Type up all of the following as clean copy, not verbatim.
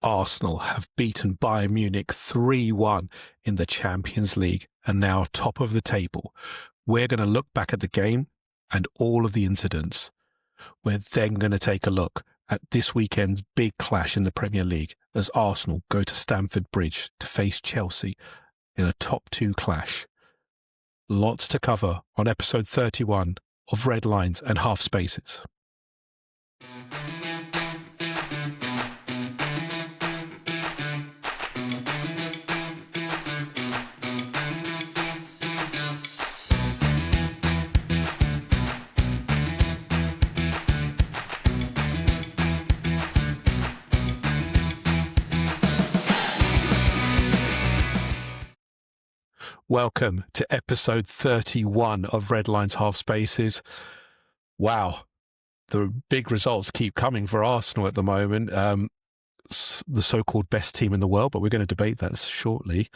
Arsenal have beaten Bayern Munich 3-1 in the Champions League and now top of the table. We're going to look back at the game and all of the incidents. We're then going to take a look at this weekend's big clash in the Premier League as Arsenal go to Stamford Bridge to face Chelsea in a top two clash. Lots to cover on episode 31 of Red Lines and Half Spaces. Welcome to episode 31 of Red Lines Half Spaces. Wow, the big results keep coming for Arsenal at the moment. The so-called best team in the world, but we're going to debate that shortly.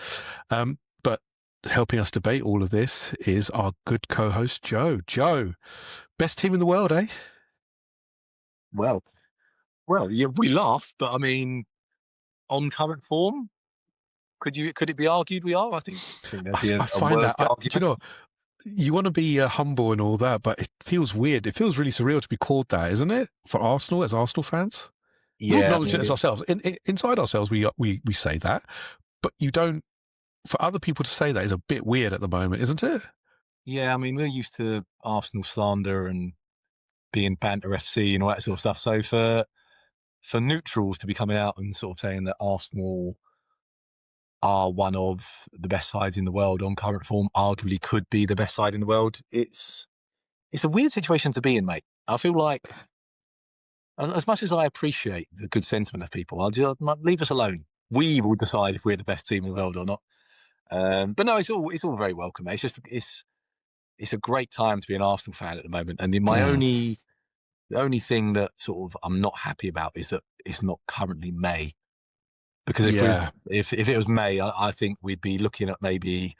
But helping us debate all of this is our good co-host, Joe. Joe, best team in the world, eh? Well, yeah, we laugh, but I mean, on current form, could it be argued we are? I think I find that, do you know, you want to be humble and all that, but it feels weird. It feels really surreal to be called that, isn't it? For Arsenal, as Arsenal fans, we acknowledge it as ourselves. Inside ourselves, we say that, but you don't. For other people to say that is a bit weird at the moment, isn't it? Yeah, I mean, we're used to Arsenal slander and being banter FC and all that sort of stuff. So for neutrals to be coming out and sort of saying that Arsenal are one of the best sides in the world on current form, arguably could be the best side in the world. It's a weird situation to be in, mate. I feel like, as much as I appreciate the good sentiment of people, I'll just leave us alone. We will decide if we're the best team in the world or not. But no, it's all very welcome, mate. It's a great time to be an Arsenal fan at the moment. And the only thing that sort of I'm not happy about is that it's not currently May. Because if it was May, I think we'd be looking at maybe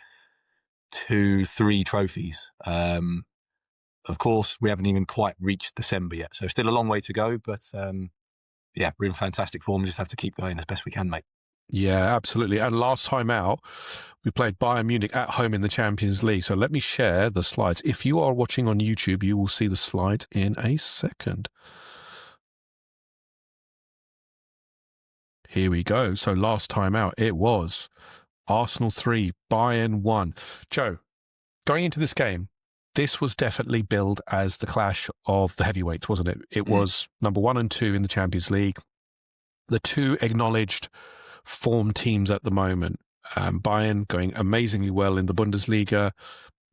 2-3 trophies. Of course, we haven't even quite reached December yet, so still a long way to go. But yeah, we're in fantastic form. We just have to keep going as best we can, mate. Yeah, absolutely. And last time out, we played Bayern Munich at home in the Champions League. So let me share the slides. If you are watching on YouTube, you will see the slides in a second. Here we go. So last time out, it was Arsenal 3, Bayern 1. Joe, going into this game, this was definitely billed as the clash of the heavyweights, wasn't it? It was number 1 and 2 in the Champions League. The two acknowledged form teams at the moment. Bayern going amazingly well in the Bundesliga,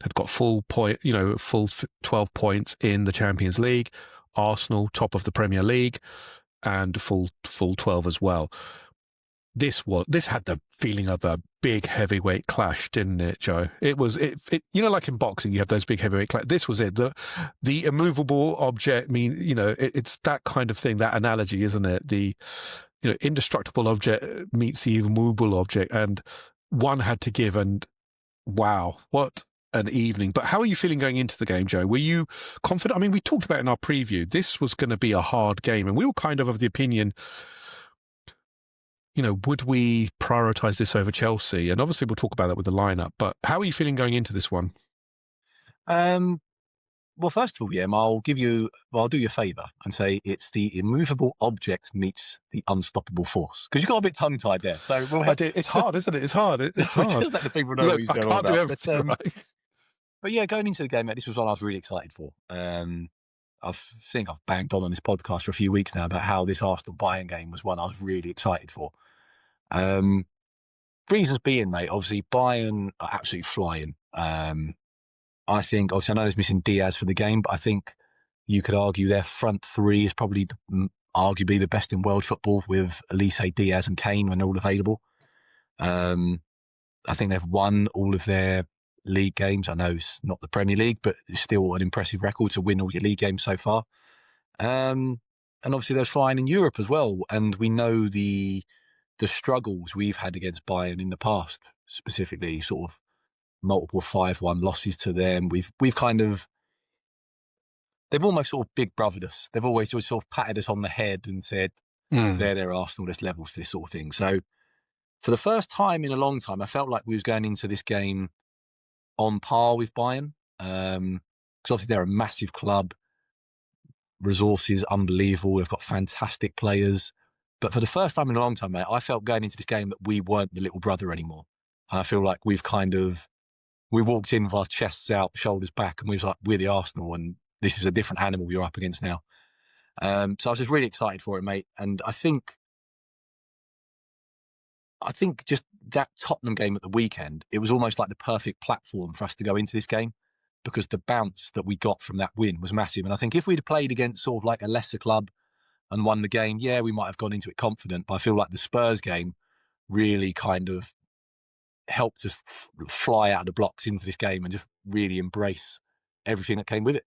had got full 12 points in the Champions League. Arsenal, top of the Premier League, and full 12 as well. This had the feeling of a big heavyweight clash, didn't it, Joe? It you know, like in boxing, you have those big heavyweight clash. This was it. The immovable object. I mean, you know, it's that kind of thing. That analogy, isn't it? The indestructible object meets the immovable object, and one had to give. And wow, what an evening. But how are you feeling going into the game, Joe? Were you confident? I mean, we talked about in our preview, this was going to be a hard game, and we were kind of the opinion, would we prioritise this over Chelsea? And obviously we'll talk about that with the lineup, but how are you feeling going into this one? Well, first of all, I'll do you a favour and say it's the immovable object meets the unstoppable force. Because you got a bit tongue-tied there. So it's hard, isn't it? It's hard. It's hard. Just let the people know what he's going on about. But yeah, going into the game, mate, this was one I was really excited for. I think I've banged on this podcast for a few weeks now about how this Arsenal-Bayern game was one I was really excited for. Reasons being, mate, obviously Bayern are absolutely flying. I think, obviously, I know there's missing Diaz for the game, but I think you could argue their front three is probably arguably the best in world football with Elise, Diaz and Kane when they're all available. I think they've won all of their league games. I know it's not the Premier League, but it's still an impressive record to win all your league games so far. And obviously they're flying in Europe as well. And we know the struggles we've had against Bayern in the past, specifically sort of multiple 5-1 losses to them. We've kind of, they've almost sort of big brothered us. They've always sort of patted us on the head and said, They're Arsenal, there's levels to this sort of thing. So for the first time in a long time, I felt like we was going into this game on par with Bayern. Because obviously they're a massive club, resources unbelievable, they've got fantastic players. But for the first time in a long time, mate, I felt going into this game that we weren't the little brother anymore. And I feel like we walked in with our chests out, shoulders back, and we was like, we're the Arsenal, and this is a different animal you're up against now. So I was just really excited for it, mate. And I think just that Tottenham game at the weekend, it was almost like the perfect platform for us to go into this game, because the bounce that we got from that win was massive. And I think if we'd played against sort of like a lesser club and won the game, yeah, we might have gone into it confident. But I feel like the Spurs game really kind of helped us fly out of the blocks into this game and just really embrace everything that came with it.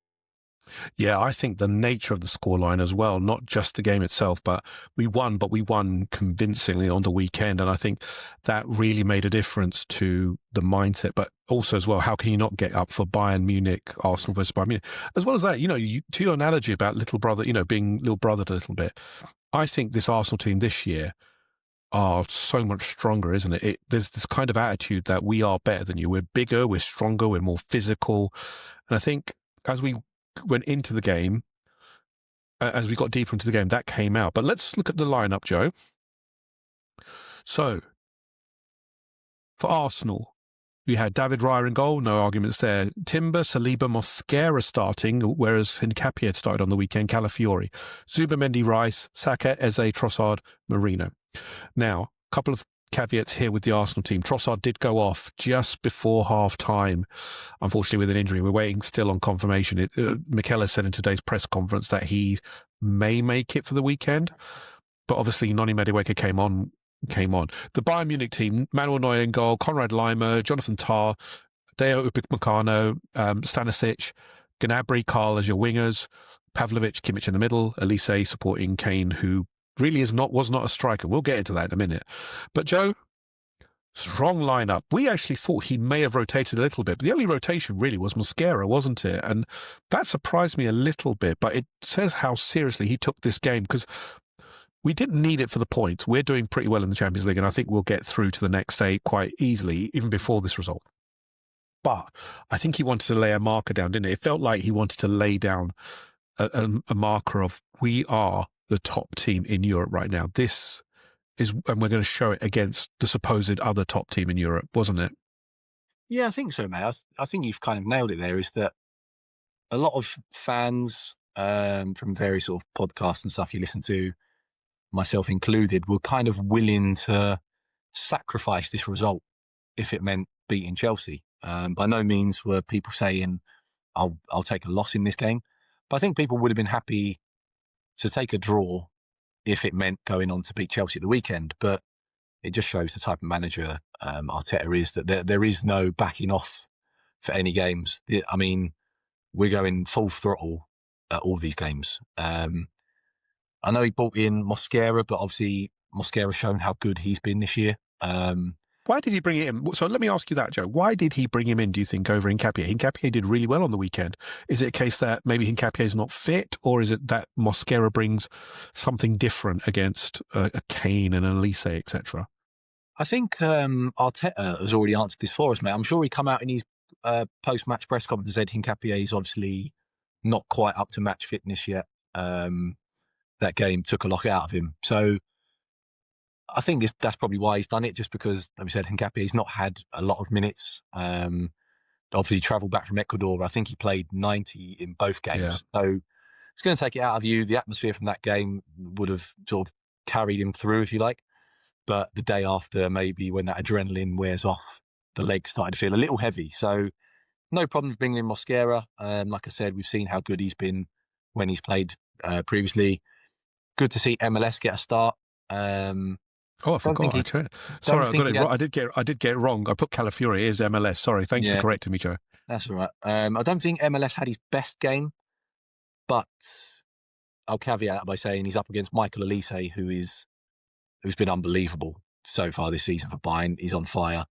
Yeah, I think the nature of the scoreline as well, not just the game itself, but we won convincingly on the weekend. And I think that really made a difference to the mindset. But also as well, how can you not get up for Bayern Munich, Arsenal versus Bayern Munich? As well as that, to your analogy about little brother, being little brothered a little bit, I think this Arsenal team this year are so much stronger, isn't it? There's this kind of attitude that we are better than you. We're bigger, we're stronger, we're more physical. And I think as we went into the game, as we got deeper into the game, that came out. But let's look at the lineup, Joe. So, for Arsenal, we had David Raya in goal, no arguments there. Timber, Saliba, Mosquera starting, whereas Hincapié had started on the weekend, Calafiori. Zubimendi, Rice, Saka, Eze, Trossard, Marino. Now, a couple of caveats here with the Arsenal team. Trossard did go off just before half-time, unfortunately with an injury. We're waiting still on confirmation. Mikel said in today's press conference that he may make it for the weekend, but obviously Noni Madueke came on. The Bayern Munich team, Manuel Neuer in goal, Konrad Laimer, Jonathan Tah, Deo Upamecano, Stanisic, Gnabry, Carl as your wingers, Pavlovic, Kimmich in the middle, Elise supporting Kane, who really was not a striker. We'll get into that in a minute. But Joe, strong lineup. We actually thought he may have rotated a little bit, but the only rotation really was Mosquera, wasn't it? And that surprised me a little bit, but it says how seriously he took this game, because we didn't need it for the points. We're doing pretty well in the Champions League, and I think we'll get through to the next day quite easily, even before this result. But I think he wanted to lay a marker down, didn't it? It felt like he wanted to lay down a marker of, we are the top team in Europe right now. This is, and we're going to show it against the supposed other top team in Europe, wasn't it? Yeah, I think so, mate. I think you've kind of nailed it there, is that a lot of fans from various sort of podcasts and stuff you listen to, myself included, were kind of willing to sacrifice this result if it meant beating Chelsea. By no means were people saying, I'll take a loss in this game. But I think people would have been happy to take a draw if it meant going on to beat Chelsea at the weekend. But it just shows the type of manager Arteta is, that there is no backing off for any games. I mean, we're going full throttle at all these games. I know he brought in Mosquera, but obviously Mosquera's shown how good he's been this year. Why did he bring it in? So let me ask you that, Joe. Why did he bring him in, do you think, over Hincapié? Hincapié did really well on the weekend. Is it a case that maybe Hincapié is not fit, or is it that Mosquera brings something different against a Kane and an Elise, etc.? I think Arteta has already answered this for us, mate. I'm sure he come out in his post-match press conference and said Hincapié is obviously not quite up to match fitness yet. That game took a lot out of him. So I think that's probably why he's done it, just because, like we said, Hincapié's not had a lot of minutes. Obviously, travelled back from Ecuador. I think he played 90 in both games. Yeah. So it's going to take it out of you. The atmosphere from that game would have sort of carried him through, if you like. But the day after, maybe when that adrenaline wears off, the legs started to feel a little heavy. So no problem bringing in Mosquera. Like I said, we've seen how good he's been when he's played previously. Good to see MLS get a start. I forgot. Sorry, I got it wrong. I did get it wrong. I put Calafiori. It is MLS. Sorry. Thank you for correcting me, Joe. That's all right. I don't think MLS had his best game, but I'll caveat that by saying he's up against Michael Elise, who's been unbelievable so far this season for Bayern. He's on fire.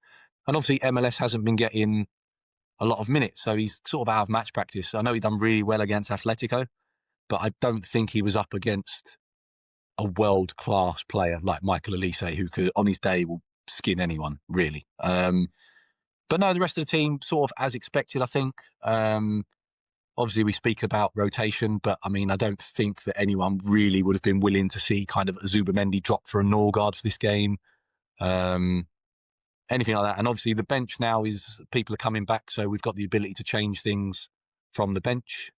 And obviously MLS hasn't been getting a lot of minutes, so he's sort of out of match practice. I know he done really well against Atletico, but I don't think he was up against a world-class player like Michael Elise, who could, on his day, will skin anyone, really. But no, the rest of the team, sort of as expected, I think. Obviously, we speak about rotation, but I mean, I don't think that anyone really would have been willing to see kind of Zubamendi drop for a Norgard for this game. Anything like that. And obviously, the bench now is people are coming back, so we've got the ability to change things from the bench,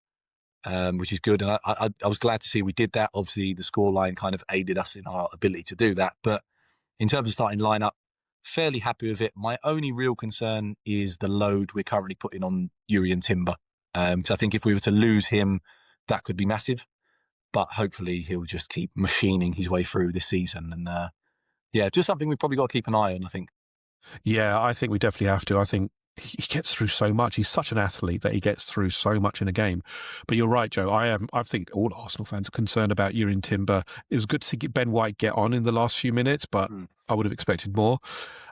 which is good. And I was glad to see we did that. Obviously, the scoreline kind of aided us in our ability to do that. But in terms of starting lineup, fairly happy with it. My only real concern is the load we're currently putting on Jurrien Timber. So I think if we were to lose him, that could be massive. But hopefully he'll just keep machining his way through this season. And just something we've probably got to keep an eye on, I think. Yeah, I think we definitely have to. I think he gets through so much. He's such an athlete that he gets through so much in a game. But you're right, Joe. I think all Arsenal fans are concerned about Jurrien Timber. It was good to see Ben White get on in the last few minutes, but I would have expected more.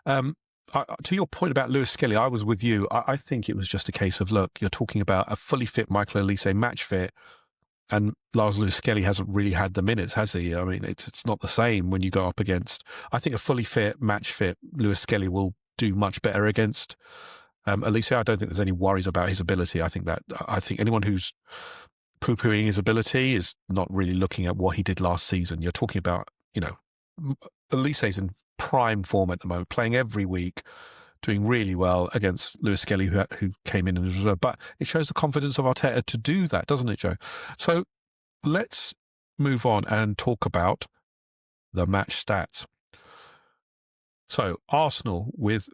To your point about Lewis Skelly, I was with you. I think it was just a case of, look, you're talking about a fully fit Michael Elise, match fit, and Lars Lewis Skelly hasn't really had the minutes, has he? I mean, it's not the same when you go up against. I think a fully fit, match fit Lewis Skelly will do much better against Elise. I don't think there's any worries about his ability. I think anyone who's poo-pooing his ability is not really looking at what he did last season. You're talking about, Elise's in prime form at the moment, playing every week, doing really well against Lewis Skelly, who came in as reserve. But it shows the confidence of Arteta to do that, doesn't it, Joe? So let's move on and talk about the match stats. So Arsenal 40%,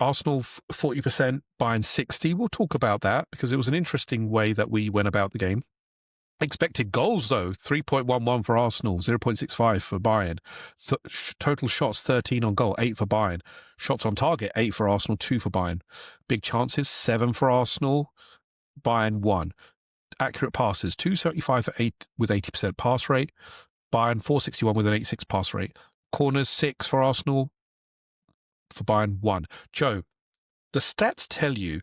Bayern 60%. We'll talk about that because it was an interesting way that we went about the game. Expected goals, though, 3.11 for Arsenal, 0.65 for Bayern. Total shots, 13 on goal, 8 for Bayern. Shots on target, 8 for Arsenal, 2 for Bayern. Big chances, 7 for Arsenal, Bayern 1. Accurate passes, 275 for 8 with 80% pass rate. Bayern 461 with an 86 pass rate. Corners, 6 for Arsenal, for Bayern 1. Joe, the stats tell you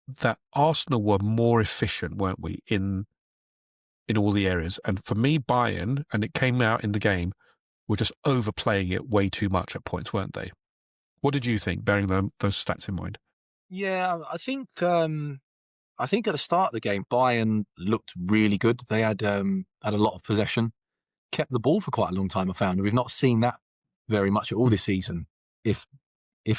that Arsenal were more efficient, weren't we, in all the areas. And for me, Bayern, and it came out in the game, were just overplaying it way too much at points, weren't they? What did you think, bearing those stats in mind? Yeah, I think at the start of the game, Bayern looked really good. They had a lot of possession, kept the ball for quite a long time, I found. We've not seen that very much at all this season, if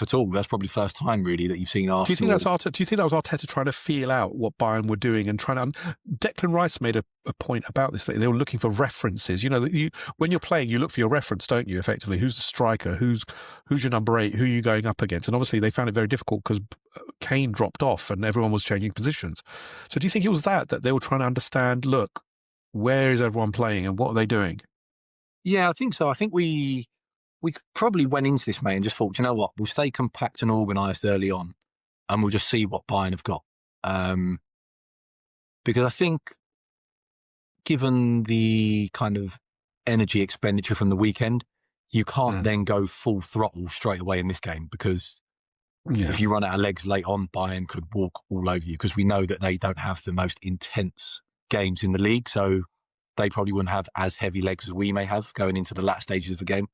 at all. That's probably the first time, really, that you've seen Arsenal. Do you think that was Arteta trying to feel out what Bayern were doing and trying to... Declan Rice made a point about this. They were looking for references. When you're playing, you look for your reference, don't you, effectively? Who's the striker? Who's your number 8? Who are you going up against? And obviously, they found it very difficult because Kane dropped off and everyone was changing positions. So do you think it was that they were trying to understand, look, where is everyone playing and what are they doing? Yeah, I think so. I think we probably went into this, mate, and just thought, you know what, we'll stay compact and organised early on and we'll just see what Bayern have got. Because I think, given the kind of energy expenditure from the weekend, you can't then go full throttle straight away in this game because if you run out of legs late on, Bayern could walk all over you because we know that they don't have the most intense games in the league. So they probably wouldn't have as heavy legs as we may have going into the latter stages of the game.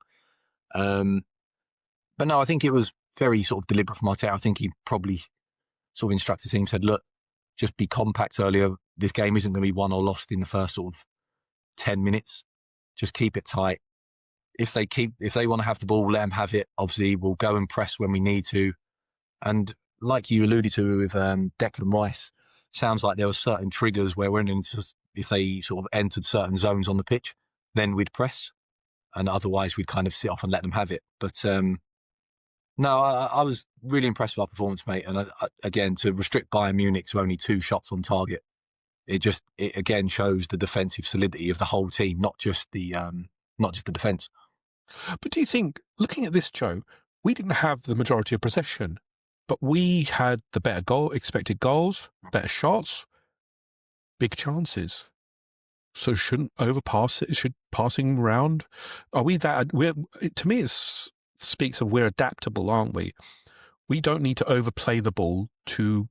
But no, I think it was very sort of deliberate from Arteta. I think he probably sort of instructed the team, said, look, just be compact earlier. This game isn't going to be won or lost in the first sort of 10 minutes. Just keep it tight. If they want to have the ball, let them have it. Obviously, we'll go and press when we need to. And like you alluded to with Declan Rice, sounds like there were certain triggers where if they sort of entered certain zones on the pitch, then we'd press. And otherwise, we'd kind of sit off and let them have it. But no, I was really impressed with our performance, mate. And again, to restrict Bayern Munich to only 2 shots on target, it again shows the defensive solidity of the whole team, not just the defence. But do you think, looking at this, Joe, we didn't have the majority of possession, but we had the better expected goals, better shots, big chances. So shouldn't overpass it? Should passing around? Are we that? To me, it speaks of we're adaptable, aren't we? We don't need to overplay the ball to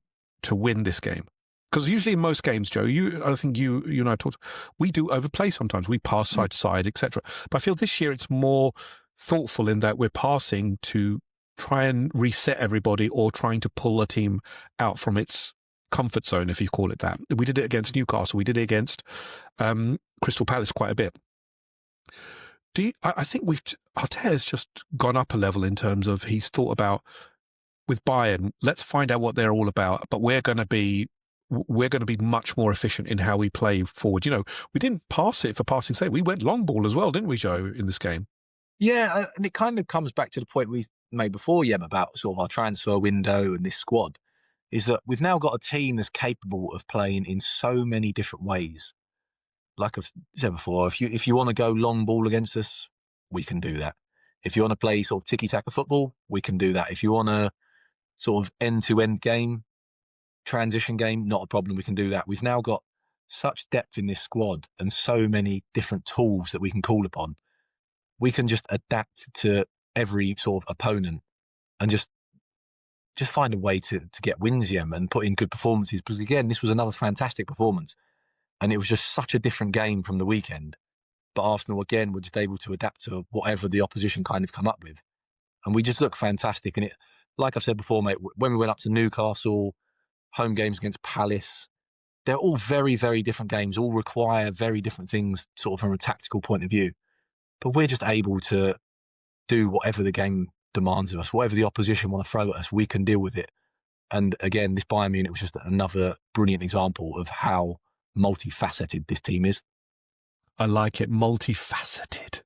win this game. Because usually in most games, Joe, I think you and I talked, we do overplay sometimes. We pass side to side, etc. But I feel this year it's more thoughtful in that we're passing to try and reset everybody or trying to pull a team out from its comfort zone, if you call it that. We did it against Newcastle. We did it against Crystal Palace quite a bit. I think Arteta's just gone up a level in terms of he's thought about, with Bayern, let's find out what they're all about, but we're going to be much more efficient in how we play forward. We didn't pass it for passing sake. We went long ball as well, didn't we, Joe, in this game? Yeah, and it kind of comes back to the point we made before, Yem, about sort of our transfer window and this squad, is that we've now got a team that's capable of playing in so many different ways. Like I've said before, if you want to go long ball against us, we can do that. If you want to play sort of tiki-taka football, we can do that. If you want to sort of end-to-end game, transition game, not a problem, we can do that. We've now got such depth in this squad and so many different tools that we can call upon. We can just adapt to every sort of opponent and just find a way to get wins, and put in good performances. Because again, this was another fantastic performance. And it was just such a different game from the weekend. But Arsenal, again, were just able to adapt to whatever the opposition kind of come up with. And we just look fantastic. And it, like I've said before, mate, when we went up to Newcastle, home games against Palace, they're all very, very different games, all require very different things sort of from a tactical point of view. But we're just able to do whatever the game demands of us, whatever the opposition want to throw at us, we can deal with it. And again, this Bayern Munich was just another brilliant example of how multifaceted this team is. I like it, multifaceted.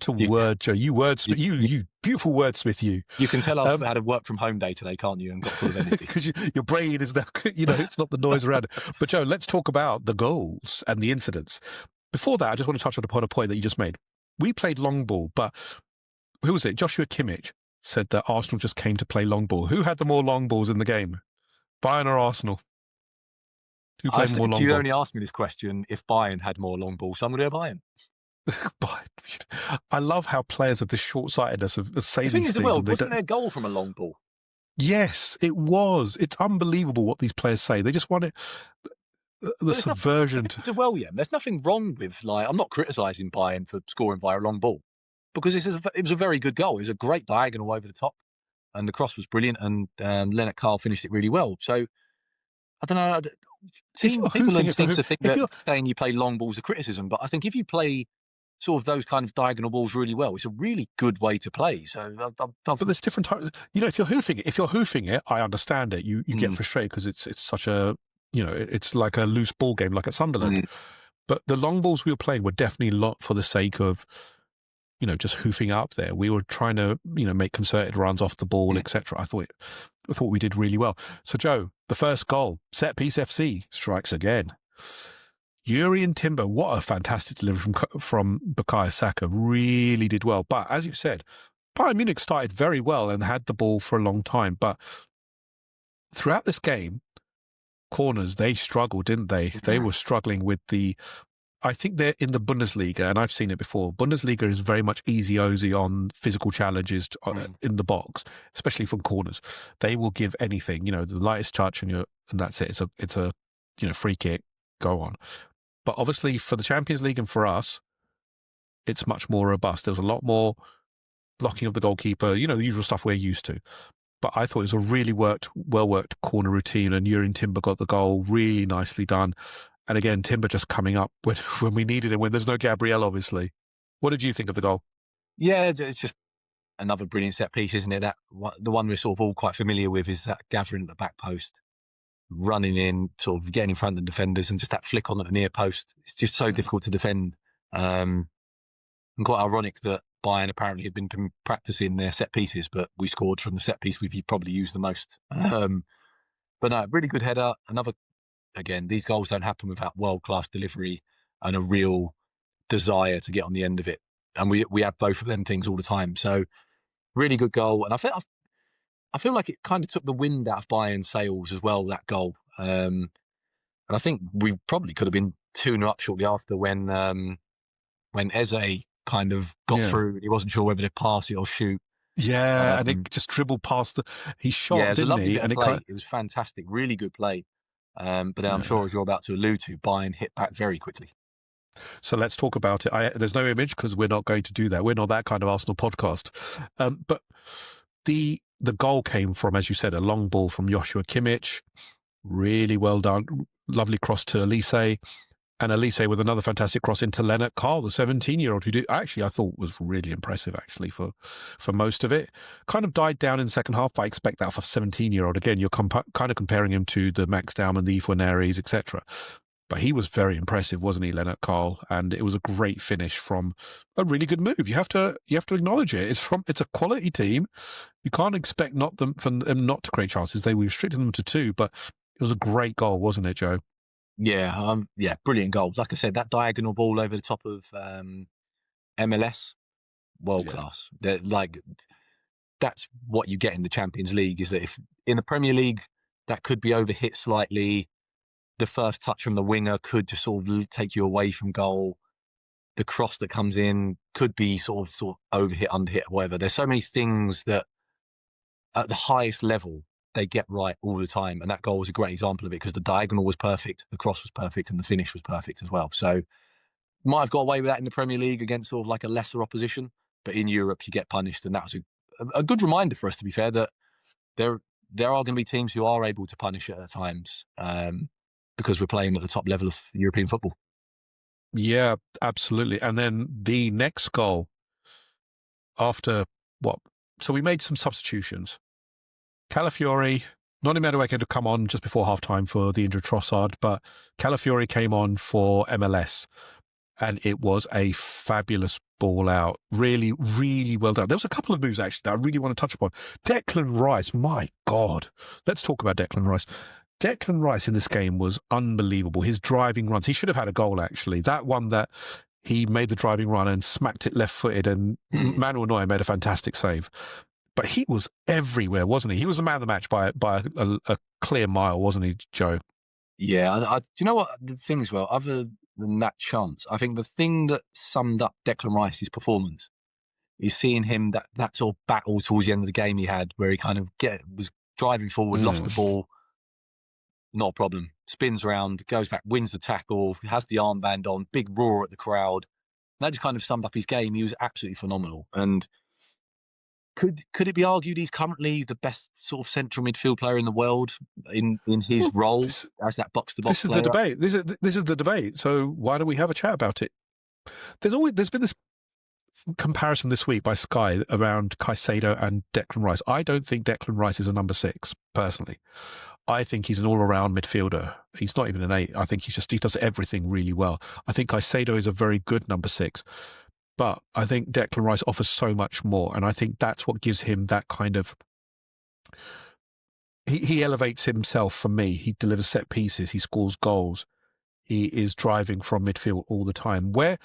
What a word, Joe. You wordsmith, you beautiful wordsmith, you. You can tell I've had a work from home day today, can't you? And got full of energy. Because your brain is now, it's not the noise around it. But Joe, let's talk about the goals and the incidents. Before that, I just want to touch upon a point that you just made. We played long ball, but who was it? Joshua Kimmich said that Arsenal just came to play long ball. Who had the more long balls in the game? Bayern or Arsenal? Who played more long ball? You only asked me this question if Bayern had more long ball, so I'm going to go Bayern. I love how players of this short-sightedness of say these things. Well, wasn't there a goal from a long ball? Yes, it was. It's unbelievable what these players say. They just want it. The subversion. There's nothing wrong with, I'm not criticising Bayern for scoring via a long ball, because it was a very good goal. It was a great diagonal over the top, and the cross was brilliant, and Lennart Carl finished it really well. So I don't know. People seem to think that saying you play long balls is a criticism, but I think if you play sort of those kind of diagonal balls really well, it's a really good way to play. So, but there's different types. If you're hoofing it, I understand it. You get frustrated because it's such a, it's like a loose ball game, like at Sunderland. But the long balls we were playing were definitely not for the sake of, just hoofing up there. We were trying to, make concerted runs off the ball, etc. I thought we did really well. So, Joe, the first goal, set piece FC strikes again. Yuri Timber, what a fantastic delivery from Bukayo Saka. Really did well. But as you said, Bayern Munich started very well and had the ball for a long time. But throughout this game, corners, they struggled, didn't they? They were struggling with I think they're in the Bundesliga, and I've seen it before. Bundesliga is very much easy-ozy on physical challenges in the box, especially from corners. They will give anything, the lightest touch, and that's it. It's a free kick, go on. But obviously for the Champions League and for us, it's much more robust. There was a lot more blocking of the goalkeeper, the usual stuff we're used to. But I thought it was a really well-worked corner routine, and Yuri Timber got the goal, really nicely done. And again, Timber just coming up when we needed him, when there's no Gabriel, obviously. What did you think of the goal? Yeah, it's just another brilliant set piece, isn't it? The one we're sort of all quite familiar with is that gathering at the back post, running in, sort of getting in front of the defenders, and just that flick on at the near post. It's just so difficult to defend. And quite ironic that Bayern apparently had been practicing their set pieces, but we scored from the set piece we've probably used the most. But no, really good header. Again, these goals don't happen without world-class delivery and a real desire to get on the end of it. And we have both of them things all the time. So really good goal. And I feel like it kind of took the wind out of Bayern's sails as well, that goal. And I think we probably could have been 2-0 up shortly after when Eze kind of got through. He wasn't sure whether to pass it or shoot. And it just dribbled past he shot, didn't he? And it was fantastic, really good play. But then I'm sure, as you're about to allude to, Bayern hit back very quickly. So let's talk about it. There's no image because we're not going to do that. We're not that kind of Arsenal podcast. But the goal came from, as you said, a long ball from Joshua Kimmich. Really well done. Lovely cross to Elise. And Elise with another fantastic cross into Lennart Carl, the 17-year-old, who I thought was really impressive, actually, for most of it. Kind of died down in the second half, but I expect that for a 17-year-old. Again, you're kind of comparing him to the Max Daumann, the Ifuaneris, etc. But he was very impressive, wasn't he, Lennart Carl? And it was a great finish from a really good move. You have to acknowledge it. It's a quality team. You can't expect from them not to create chances. They restricted them to 2, but it was a great goal, wasn't it, Joe? Yeah, brilliant goal. Like I said, that diagonal ball over the top of MLS, world class. That's what you get in the Champions League, is that if in the Premier League, that could be overhit slightly. The first touch from the winger could just sort of take you away from goal. The cross that comes in could be sort of overhit, underhit, whatever. There's so many things that at the highest level, they get right all the time. And that goal was a great example of it, because the diagonal was perfect, the cross was perfect, and the finish was perfect as well. So might have got away with that in the Premier League against sort of like a lesser opposition, but in Europe you get punished. And that was a good reminder for us, to be fair, that there are going to be teams who are able to punish it at times, because we're playing at the top level of European football. Yeah, absolutely. And then the next goal after what? So we made some substitutions. Calafiori, Noni Madueke had to come on just before half-time for the injured Trossard, but Calafiori came on for MLS, and it was a fabulous ball out. Really, really well done. There was a couple of moves, actually, that I really want to touch upon. Declan Rice, my God. Let's talk about Declan Rice. Declan Rice in this game was unbelievable. His driving runs, he should have had a goal, actually. That one that he made the driving run and smacked it left-footed, and Manuel Neuer made a fantastic save. But he was everywhere, wasn't he? He was the man of the match by a clear mile, wasn't he, Joe? Yeah, do you know what the thing is? Well, other than that chance, I think the thing that summed up Declan Rice's performance is seeing him that sort of battle towards the end of the game he had, where he kind of was driving forward, lost the ball, not a problem, spins around, goes back, wins the tackle, has the armband on, big roar at the crowd. And that just kind of summed up his game. He was absolutely phenomenal. And could it be argued he's currently the best sort of central midfield player in the world in his role as that box-to-box player? This is the debate. This is the debate. So why don't we have a chat about it? There's been this comparison this week by Sky around Caicedo and Declan Rice. I don't think Declan Rice is a number 6, personally. I think he's an all-around midfielder. He's not even an 8. I think he does everything really well. I think Caicedo is a very good number 6. But I think Declan Rice offers so much more, and I think that's what gives him that kind of... He elevates himself for me. He delivers set pieces. He scores goals. He is driving from midfield all the time. Where,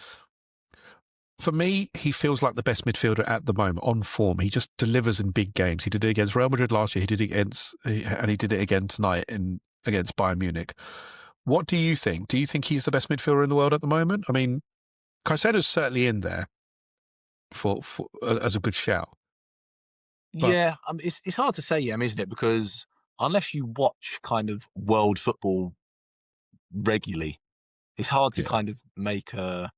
for me, he feels like the best midfielder at the moment, on form. He just delivers in big games. He did it against Real Madrid last year. He did it again tonight against Bayern Munich. What do you think? Do you think he's the best midfielder in the world at the moment? I mean, Caicedo's certainly in there for as a good shout. But yeah, it's hard to say, isn't it? Because unless you watch kind of world football regularly, it's hard to kind of make a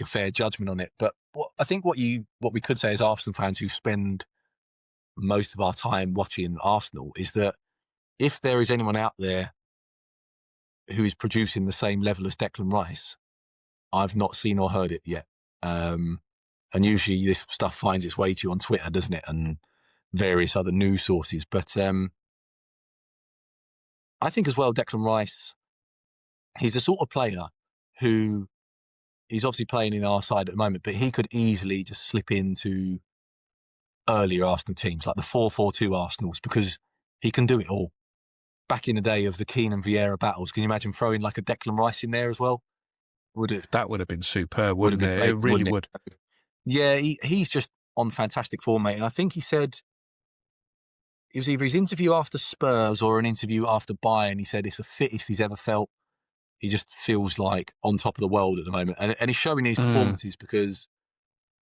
fair judgment on it. But I think what we could say as Arsenal fans who spend most of our time watching Arsenal is that if there is anyone out there who is producing the same level as Declan Rice, I've not seen or heard it yet. And usually this stuff finds its way to you on Twitter, doesn't it? And various other news sources. But I think as well, Declan Rice, he's the sort of player who is obviously playing in our side at the moment, but he could easily just slip into earlier Arsenal teams, like the 4-4-2 Arsenals, because he can do it all. Back in the day of the Keane and Vieira battles, can you imagine throwing like a Declan Rice in there as well? That would have been superb, wouldn't it? It really would. Yeah, he's just on fantastic form, mate. And I think he said, it was either his interview after Spurs or an interview after Bayern, he said it's the fittest he's ever felt. He just feels like on top of the world at the moment. And he's showing these performances because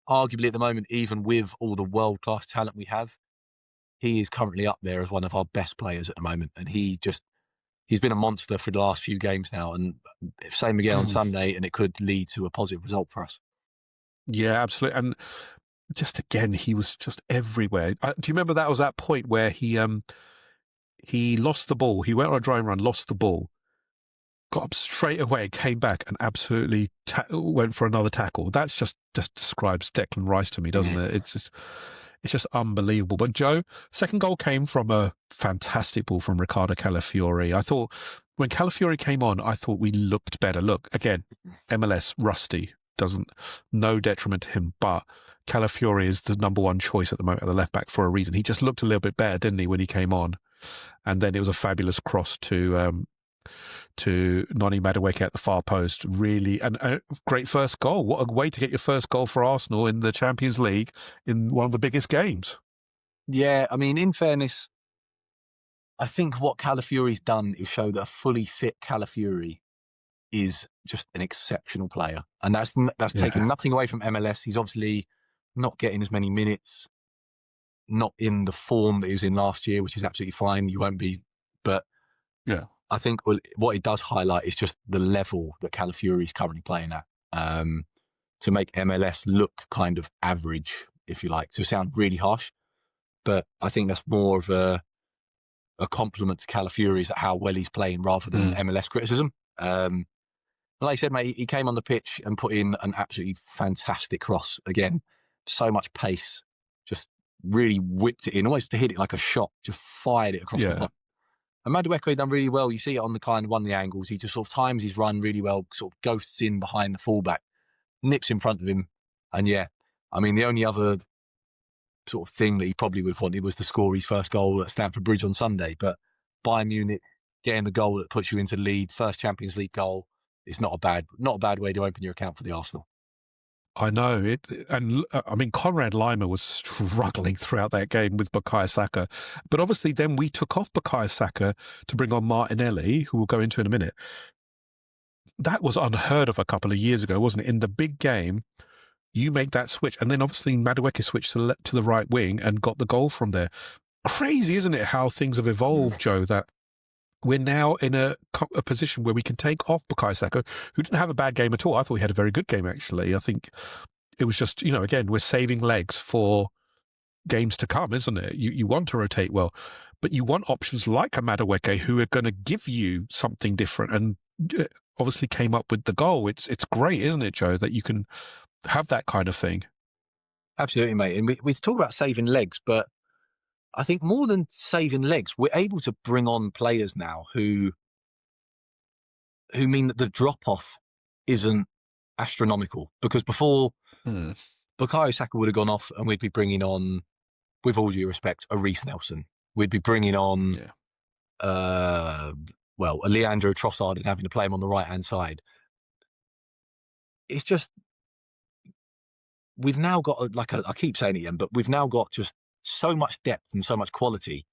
arguably at the moment, even with all the world-class talent we have, he is currently up there as one of our best players at the moment. And he just he's been a monster for the last few games now, and same again on Sunday, and it could lead to a positive result for us. Yeah, absolutely. And just again, he was just everywhere. Do you remember that was that point where he lost the ball? He went on a driving run, lost the ball, got up straight away, came back, and absolutely went for another tackle. That's just describes Declan Rice to me, doesn't it? It's just unbelievable. But Joe, second goal came from a fantastic ball from Riccardo Calafiori. I thought when Calafiori came on, I thought we looked better. Look, again, MLS rusty, no detriment to him, but Calafiori is the number one choice at the moment at the left back for a reason. He just looked a little bit better, didn't he, when he came on? And then it was a fabulous cross to Noni Madueke at the far post. Really, and a great first goal. What a way to get your first goal for Arsenal in the Champions League in one of the biggest games. Yeah, I mean, in fairness, I think what Calafiori's done is show that a fully fit Calafiori is just an exceptional player. And that's taking nothing away from MLS. He's obviously not getting as many minutes, not in the form that he was in last year, which is absolutely fine. You won't be. But yeah, I think what it does highlight is just the level that Calafiori is currently playing at, to make MLS look kind of average, if you like, to sound really harsh. But I think that's more of a compliment to Calafiori's at how well he's playing rather than MLS criticism. Like I said, mate, he came on the pitch and put in an absolutely fantastic cross. Again, so much pace, just really whipped it in, almost to hit it like a shot, just fired it across the top. And Madueke done really well. You see it on the kind of one of the angles. He just sort of times his run really well, sort of ghosts in behind the fullback, nips in front of him. And yeah, I mean, the only other sort of thing that he probably would have wanted was to score his first goal at Stamford Bridge on Sunday. But Bayern Munich getting the goal that puts you into the lead, first Champions League goal, it's not a bad way to open your account for the Arsenal. I know it, and I mean Conrad Lima was struggling throughout that game with Bukayo Saka, but obviously then we took off Bukayo Saka to bring on Martinelli, who we'll go into in a minute. That was unheard of a couple of years ago, wasn't it? In the big game, you make that switch, and then obviously Madueke switched to the right wing and got the goal from there. Crazy, isn't it, how things have evolved, Joe, that we're now in a position where we can take off Bukayo Saka, who didn't have a bad game at all. I thought he had a very good game, actually. I think it was just, again, we're saving legs for games to come, isn't it? You want to rotate well, but you want options like a Madueke who are going to give you something different, and obviously came up with the goal. It's great, isn't it, Joe, that you can have that kind of thing? Absolutely, mate. And we talk about saving legs, but I think more than saving legs, we're able to bring on players now who mean that the drop-off isn't astronomical. Because before, Bukayo Saka would have gone off and we'd be bringing on, with all due respect, a Reece Nelson. We'd be bringing on, a Leandro Trossard and having to play him on the right-hand side. It's just, we've now got, I keep saying it again, but we've now got just so much depth and so much quality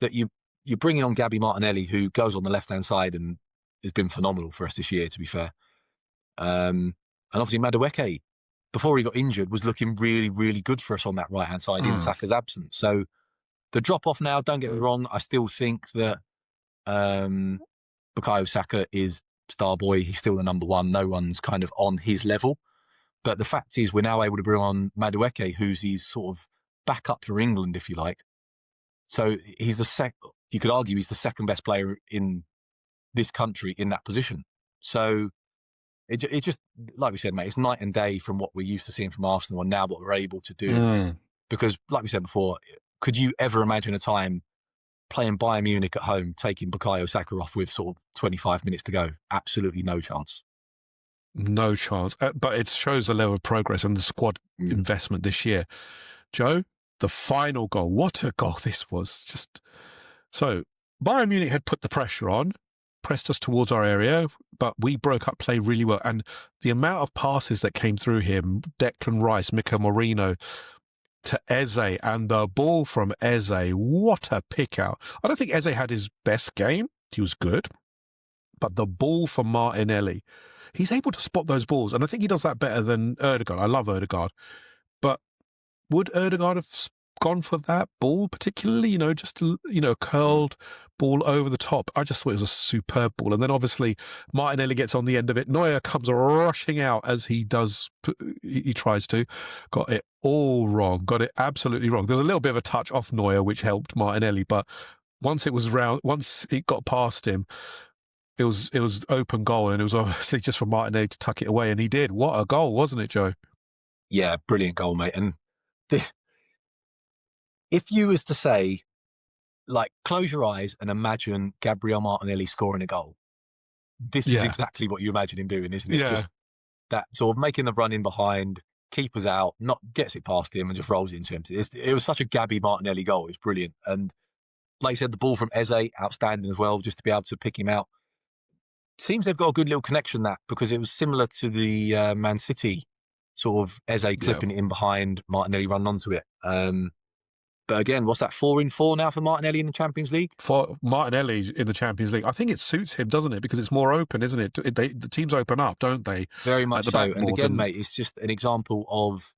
that you're bringing on Gabby Martinelli, who goes on the left-hand side and has been phenomenal for us this year, to be fair. And obviously Madueke, before he got injured, was looking really, really good for us on that right-hand side in Saka's absence. So the drop-off now, don't get me wrong, I still think that Bukayo Saka is star boy. He's still the number one. No one's kind of on his level. But the fact is we're now able to bring on Madueke, who's his sort of backup for England, if you like. So he's you could argue he's the second best player in this country in that position. So it just, like we said, mate, it's night and day from what we're used to seeing from Arsenal and now what we're able to do. Because like we said before, could you ever imagine a time playing Bayern Munich at home, taking Bukayo Saka off with sort of 25 minutes to go? Absolutely no chance. No chance. But it shows the level of progress and the squad investment this year. Joe, the final goal. What a goal this was. So Bayern Munich had put the pressure on, pressed us towards our area, but we broke up play really well. And the amount of passes that came through him, Declan Rice, Mikel Merino to Eze, and the ball from Eze, what a pick out. I don't think Eze had his best game. He was good. But the ball from Martinelli, he's able to spot those balls. And I think he does that better than Ødegaard. I love Ødegaard. But would Ødegaard have gone for that ball particularly? Just, curled ball over the top. I just thought it was a superb ball. And then obviously Martinelli gets on the end of it. Neuer comes rushing out as he does. He tries to. Got it all wrong. Got it absolutely wrong. There was a little bit of a touch off Neuer, which helped Martinelli. But once it got past him, it was open goal. And it was obviously just for Martinelli to tuck it away. And he did. What a goal, wasn't it, Joe? Yeah, brilliant goal, mate. And if you was to say, like, close your eyes and imagine Gabriel Martinelli scoring a goal, this is exactly what you imagine him doing, isn't it? Yeah. Just that sort of making the run in behind, keeper's out, gets it past him and just rolls it into him. It was such a Gabby Martinelli goal. It was brilliant. And like you said, the ball from Eze, outstanding as well, just to be able to pick him out. Seems they've got a good little connection, that, because it was similar to the Man City sort of Eze clipping it in behind, Martinelli running onto it. But again, what's that, 4-4 now for Martinelli in the Champions League? For Martinelli in the Champions League, I think it suits him, doesn't it? Because it's more open, isn't it? The teams open up, don't they? Very much so. And again, mate, it's just an example of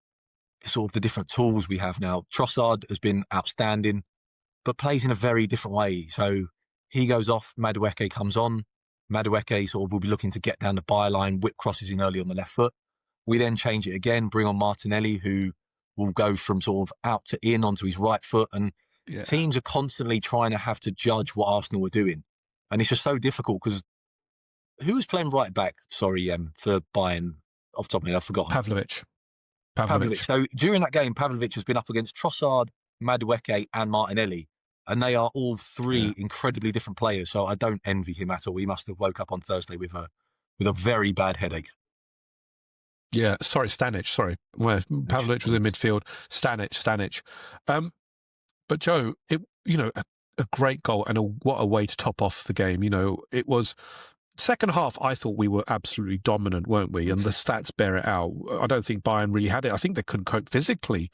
sort of the different tools we have now. Trossard has been outstanding, but plays in a very different way. So he goes off, Madueke comes on. Madueke sort of will be looking to get down the byline, whip crosses in early on the left foot. We then change it again, bring on Martinelli, who will go from sort of out to in onto his right foot. And teams are constantly trying to have to judge what Arsenal were doing. And it's just so difficult because who was playing right back, for Bayern? Off the top of my head, I've forgotten. Pavlovic. So during that game, Pavlovic has been up against Trossard, Madueke and Martinelli. And they are all three incredibly different players. So I don't envy him at all. He must have woke up on Thursday with a very bad headache. Yeah, Stanic. Pavlovic was in midfield. Stanic. But Joe, a great goal and what a way to top off the game. It was second half. I thought we were absolutely dominant, weren't we? And the stats bear it out. I don't think Bayern really had it. I think they couldn't cope physically,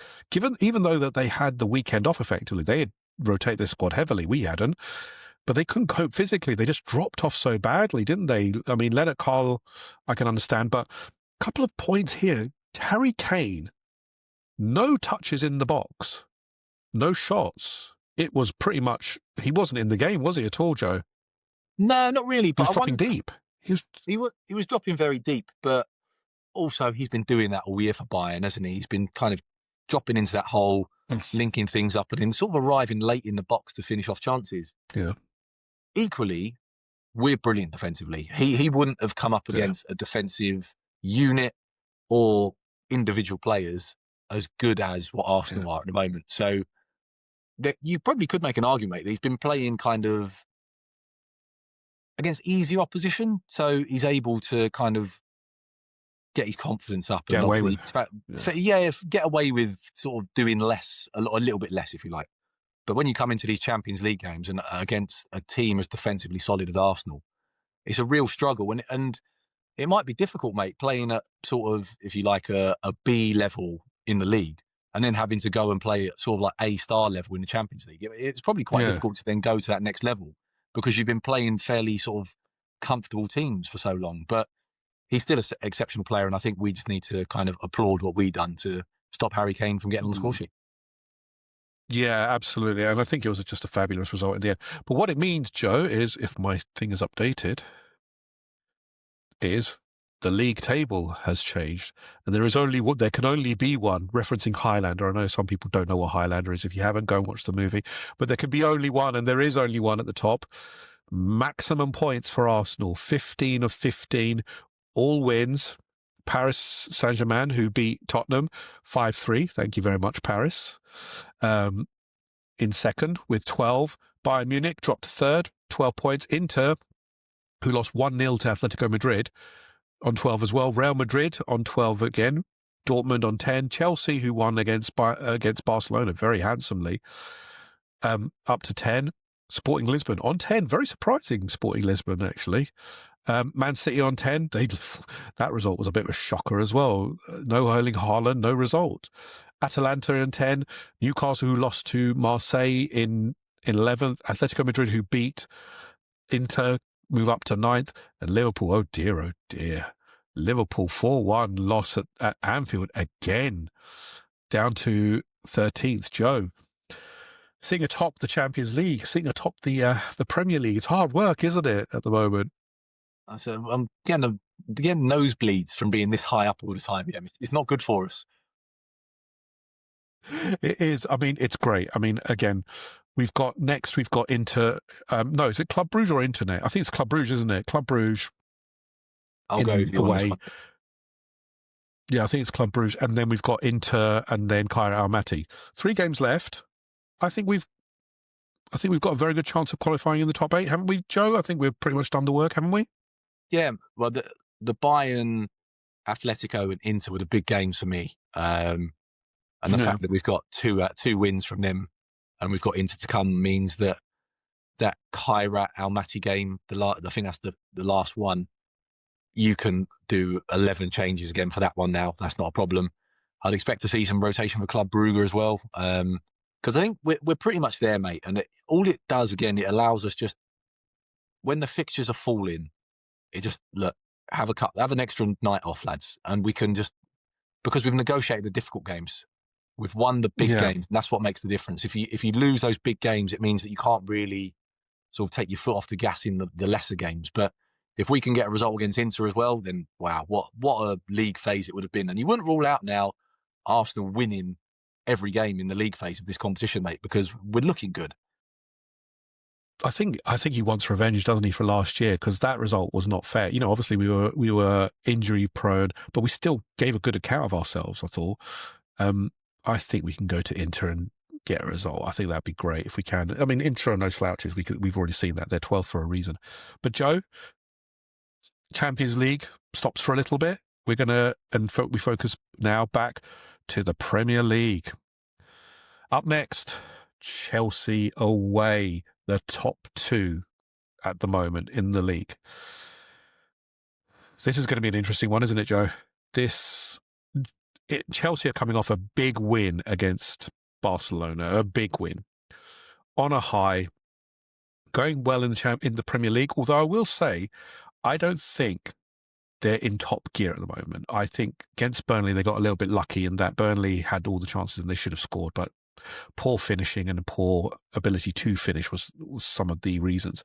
even though that they had the weekend off effectively. They had rotated their squad heavily. We hadn't. But they couldn't cope physically. They just dropped off so badly, didn't they? I mean, Leonard Carl, I can understand, but couple of points here. Harry Kane, no touches in the box, no shots. It was pretty much, he wasn't in the game, was he at all, Joe? No, not really. But he was dropping deep. He was dropping very deep, but also he's been doing that all year for Bayern, hasn't he? He's been kind of dropping into that hole, linking things up, and then sort of arriving late in the box to finish off chances. Yeah. Equally, we're brilliant defensively. He wouldn't have come up against a defensive unit or individual players as good as what Arsenal are at the moment. So you probably could make an argument that he's been playing kind of against easier opposition, so he's able to kind of get his confidence up and get away with sort of doing less, a little bit less, if you like. But when you come into these Champions League games and against a team as defensively solid as Arsenal, it's a real struggle. And it might be difficult, mate, playing at sort of, if you like, a B level in the league and then having to go and play at sort of like A-star level in the Champions League. It's probably quite difficult to then go to that next level because you've been playing fairly sort of comfortable teams for so long. But he's still an exceptional player, and I think we just need to kind of applaud what we've done to stop Harry Kane from getting on the score sheet. Yeah, absolutely. And I think it was just a fabulous result in the end. But what it means, Joe, is, if my thing is updated, is the league table has changed. And there can only be one, referencing Highlander. I know some people don't know what Highlander is. If you haven't, go and watch the movie. But there can be only one, and there is only one at the top. Maximum points for Arsenal, 15 of 15, all wins. Paris Saint-Germain, who beat Tottenham 5-3. Thank you very much, Paris. In second with 12. Bayern Munich dropped to third, 12 points. Inter, who lost 1-0 to Atletico Madrid, on 12 as well. Real Madrid on 12 again. Dortmund on 10. Chelsea, who won against Barcelona very handsomely, up to 10. Sporting Lisbon on 10. Very surprising, Sporting Lisbon, actually. Man City on 10. That result was a bit of a shocker as well. No Erling Haaland, no result. Atalanta on 10. Newcastle, who lost to Marseille in 11th. Atletico Madrid, who beat Inter, move up to 9th. And Liverpool, oh dear. Liverpool 4-1 loss at Anfield again, down to 13th. Joe, sitting atop the Champions League, sitting atop the Premier League. It's hard work, isn't it, at the moment? So I'm getting nosebleeds from being this high up all the time. Yeah, it's not good for us. It is. I mean, it's great. I mean, again, we've got Inter. No, is it Club Brugge or Internet? I think it's Club Brugge, isn't it? Club Brugge. I'll go with you on this one. Yeah, I think it's Club Brugge, and then we've got Inter, and then Kairat Almaty. 3 games left. I think we've got a very good chance of qualifying in the top 8, haven't we, Joe? I think we've pretty much done the work, haven't we? Yeah. Well, the Bayern, Atletico, and Inter were the big games for me. And the fact that we've got two wins from them, and we've got Inter to come, means that Kairat Almaty game, I think that's the last one. You can do 11 changes again for that one now. That's not a problem. I'd expect to see some rotation for Club Brugge as well, because I think we're pretty much there, mate. And all it does, again, it allows us just, when the fixtures are falling, it just, have an extra night off, lads, and we can just, because we've negotiated the difficult games. We've won the big games, and that's what makes the difference. If you lose those big games, it means that you can't really sort of take your foot off the gas in the lesser games. But if we can get a result against Inter as well, then wow, what a league phase it would have been. And you wouldn't rule out now Arsenal winning every game in the league phase of this competition, mate, because we're looking good. I think he wants revenge, doesn't he, for last year? Because that result was not fair. You know, obviously we were injury prone, but we still gave a good account of ourselves, I thought. I think we can go to Inter and get a result. I think that'd be great if we can. I mean, Inter are no slouches. We've already seen that. They're 12th for a reason. But Joe, Champions League stops for a little bit. We're going to, we focus now back to the Premier League. Up next, Chelsea away, the top 2 at the moment in the league. This is going to be an interesting one, isn't it, Joe? Chelsea are coming off a big win against Barcelona, a big win on a high, going well in the Premier League. Although I will say, I don't think they're in top gear at the moment. I think against Burnley, they got a little bit lucky in that Burnley had all the chances and they should have scored, but poor finishing and a poor ability to finish was some of the reasons.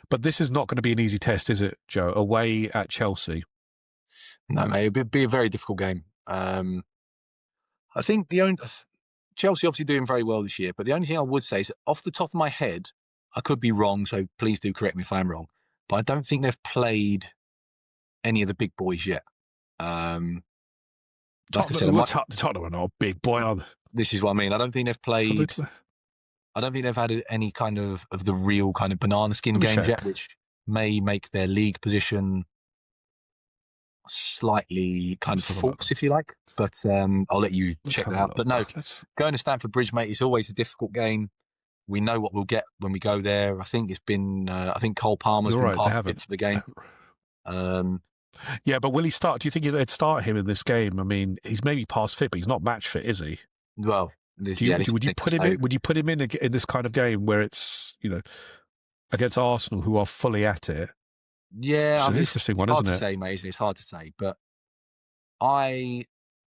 But this is not going to be an easy test, is it, Joe? Away at Chelsea. No, mate, it'd be a very difficult game. I think Chelsea obviously doing very well this year, but the only thing I would say is, off the top of my head, I could be wrong, so please do correct me if I'm wrong, but I don't think they've played any of the big boys yet. Tottenham are not a big boy, are they? This is what I mean. I don't think they've played. I don't think they've had any kind of the real kind of banana skin games yet, which may make their league position slightly kind of false, if you like. But I'll let you check that out. But no, going to Stamford Bridge, mate, it's always a difficult game. We know what we'll get when we go there. I think it's been. I think Cole Palmer's been part of it for the game. Yeah, but will he start? Do you think they'd start him in this game? I mean, he's maybe past fit, but he's not match fit, is he? Well, would you put him in? Would you put him in this kind of game where it's against Arsenal, who are fully at it? Yeah, it's an interesting one, isn't it? Hard to say, mate. It's hard to say, but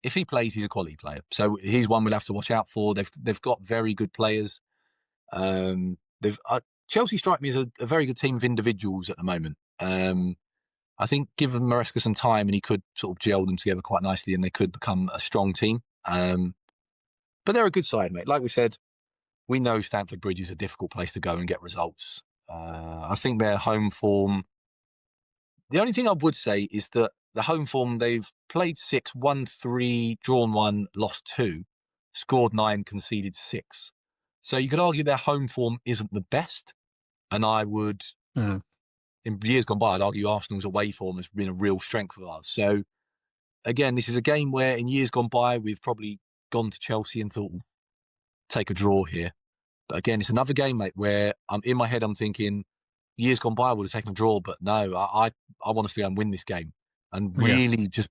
if he plays, he's a quality player. So he's one we'll have to watch out for. They've got very good players. Chelsea strike me as a very good team of individuals at the moment. I think give Maresca some time and he could sort of gel them together quite nicely and they could become a strong team. But they're a good side, mate. Like we said, we know Stamford Bridge is a difficult place to go and get results. I think their home form... The only thing I would say is that the home form, they've played 6, won 3, drawn 1, lost 2, scored 9, conceded 6. So you could argue their home form isn't the best. And I would... In years gone by, I'd argue Arsenal's away form has been a real strength of ours. So, again, this is a game where in years gone by, we've probably gone to Chelsea and thought, take a draw here. But again, it's another game, mate, where in my head, I'm thinking, years gone by, I would have taken a draw. But no, I want us to go and win this game and really just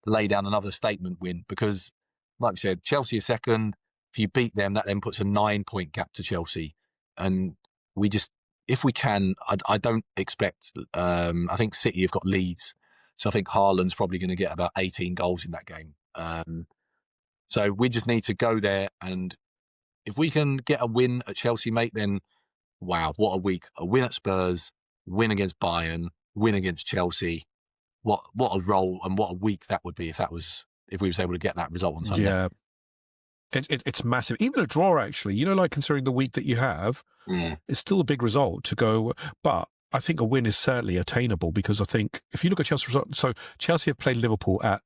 lay down another statement win. Because, like we said, Chelsea are second. If you beat them, that then puts a 9-point gap to Chelsea. And we just... If we can, I don't expect... I think City have got leads. So I think Haaland's probably going to get about 18 goals in that game. So we just need to go there and if we can get a win at Chelsea, mate, then wow, what a week. A win at Spurs, win against Bayern, win against Chelsea. What a role and what a week that would be if we was able to get that result on Sunday. Yeah. It's massive. Even a draw, actually, like considering the week that you have, it's still a big result to go. But I think a win is certainly attainable because I think if you look at Chelsea's result, so Chelsea have played Liverpool at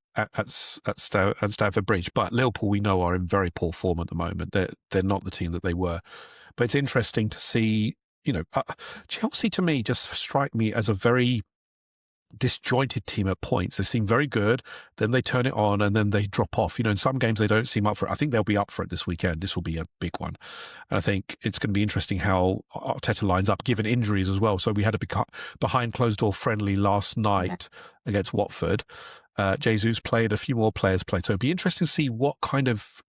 Stamford Bridge, but Liverpool we know are in very poor form at the moment. They're not the team that they were. But it's interesting to see, Chelsea to me just strike me as a very disjointed team at points. They seem very good, then they turn it on and then they drop off. In some games they don't seem up for it. I think they'll be up for it this weekend. This will be a big one. And I think it's going to be interesting how Arteta lines up, given injuries as well. So we had a behind closed door friendly last night against Watford. Jesus played, a few more players played. So it'd be interesting to see what kind of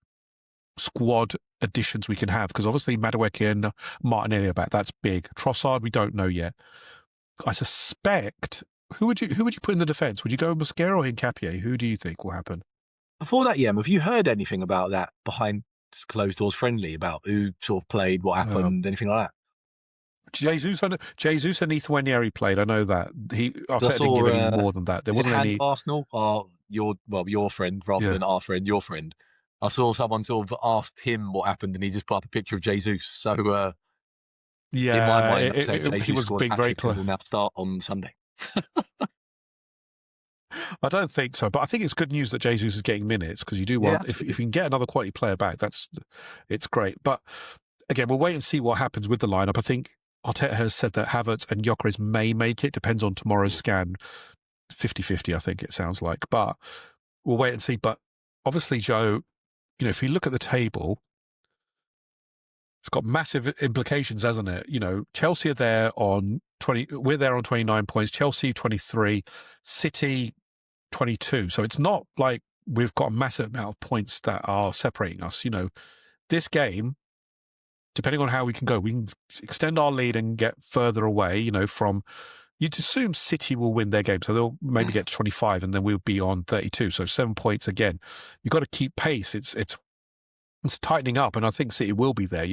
squad additions we can have, because obviously Madueke and Martinelli are back. That's big. Trossard, we don't know yet. I suspect... Who would you put in the defence? Would you go with Mosquera or Hincapié? Who do you think will happen? Before that, have you heard anything about that behind closed doors friendly, about who sort of played, what happened, anything like that? Jesus and Ethan Nwaneri played. I know that. Arteta didn't give any more than that. There wasn't any. Arsenal, or your friend rather than our friend, your friend. I saw someone sort of asked him what happened, and he just put up a picture of Jesus. So in my mind, he was being very clear. Will now start on Sunday. I don't think so, but I think it's good news that Jesus is getting minutes, because you do want, if you can get another quality player back, it's great. But again, we'll wait and see what happens with the lineup. I think Arteta has said that Havertz and Gyökeres may make it. Depends on tomorrow's scan. 50-50, I think it sounds like. But we'll wait and see. But obviously, Joe, if you look at the table, it's got massive implications, hasn't it? Chelsea are there on 20. We're there on 29 points. Chelsea 23, City 22. So it's not like we've got a massive amount of points that are separating us. This game, depending on how we can go, we can extend our lead and get further away. From, you'd assume City will win their game, so they'll maybe get to 25, and then we'll be on 32. So 7 points again. You've got to keep pace. It's tightening up, and I think City will be there,